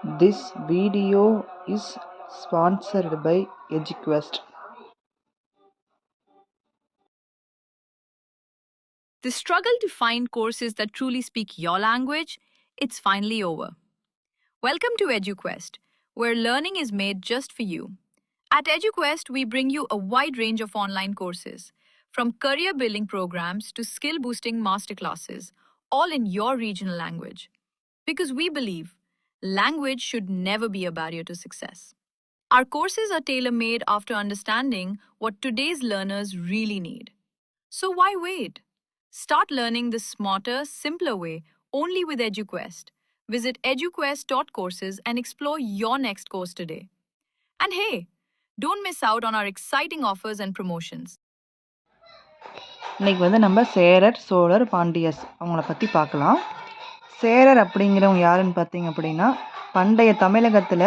This video is sponsored by EduQuest. The struggle to find courses that truly speak your language, it's finally over. Welcome to EduQuest, where learning is made just for you. At EduQuest, we bring you a wide range of online courses, from career building programs to skill boosting masterclasses, all in your regional language. Because we believe language should never be a barrier to success. Our courses are tailor made after understanding what today's learners really need. So why wait? Start learning the smarter, simpler way only with EduQuest. Visit eduquest.courses and explore your next course today. And hey, don't miss out on our exciting offers and promotions. இன்னைக்கு வந்து நம்ம சேரர், சோழர், பாண்டியஸ் அவங்கள பற்றி பார்க்கலாம். சேரர் அப்படிங்கிறவங்க யாருன்னு பார்த்தீங்க அப்படின்னா, பண்டைய தமிழகத்தில்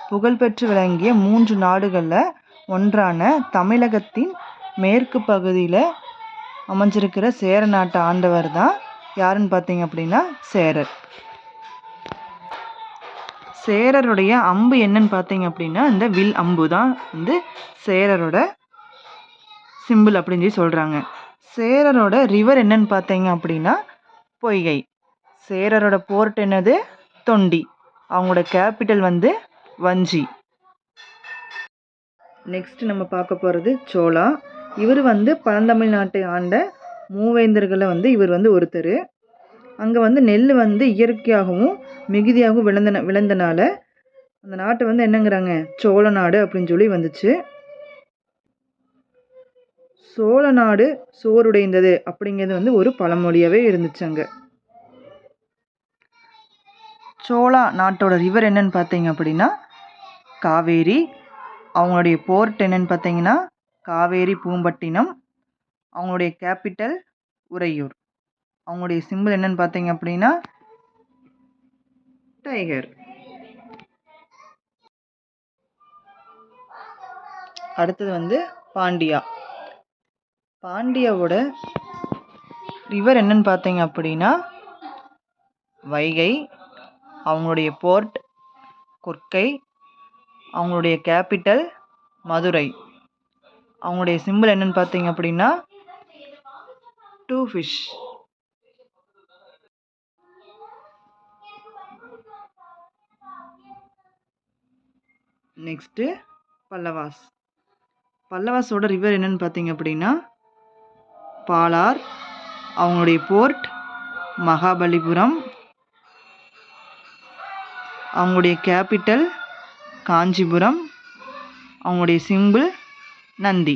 புகழ்பெற்று விளங்கிய 3 நாடுகளில் ஒன்றான தமிழகத்தின் மேற்கு பகுதியில் அமைஞ்சிருக்கிற சேர நாட்டை ஆண்டவர் தான் யாருன்னு பார்த்தீங்க அப்படின்னா சேரர். சேரருடைய அம்பு என்னன்னு பார்த்தீங்க அப்படின்னா இந்த வில் அம்பு தான் வந்து சேரரோட சிம்பிள் அப்படின்னு சொல்லி சொல்கிறாங்க. சேரரோட ரிவர் என்னன்னு பார்த்தீங்க அப்படின்னா பொய்கை. சேரரோட போர்ட் என்னது? தொண்டி. அவங்களோட கேபிட்டல் வந்து வஞ்சி. நெக்ஸ்ட் நம்ம பார்க்க போகிறது சோழா. இவர் வந்து பழந்தமிழ்நாட்டை ஆண்ட மூவேந்தர்களில் வந்து இவர் வந்து ஒருத்தர். அங்கே வந்து நெல் வந்து இயற்கையாகவும் மிகுதியாகவும் விளைந்தனால அந்த நாட்டை வந்து என்னங்கிறாங்க? சோழ நாடு அப்படின்னு சொல்லி வந்துச்சு. சோழ நாடு சோறுடைந்தது அப்படிங்கிறது வந்து ஒரு பழமொழியாகவே இருந்துச்சு அங்கே. சோழா நாட்டோட ரிவர் என்னன்னு பார்த்தீங்க அப்படின்னா காவேரி. அவங்களுடைய போர்ட் என்னன்னு பார்த்தீங்கன்னா காவேரி பூம்பட்டினம். அவங்களுடைய கேபிட்டல் உறையூர். அவங்களுடைய சிம்பிள் என்னன்னு பார்த்தீங்க அப்படின்னா டைகர். அடுத்தது வந்து பாண்டியா. பாண்டியாவோட ரிவர் என்னன்னு பார்த்தீங்க அப்படின்னா வைகை. அவங்களுடைய போர்ட் கொற்கை. அவங்களுடைய கேபிட்டல் மதுரை. அவங்களுடைய சிம்பிள் என்னன்னு பார்த்தீங்க அப்படின்னா 2 ஃபிஷ். நெக்ஸ்ட்டு பல்லவாஸ். பல்லவாஸோட ரிவர் என்னன்னு பார்த்தீங்க அப்படின்னா பாலார். அவங்களுடைய போர்ட் மகாபலிபுரம். அவங்களுடைய கேபிட்டல் காஞ்சிபுரம். அவங்களுடைய சிம்பிள் நந்தி.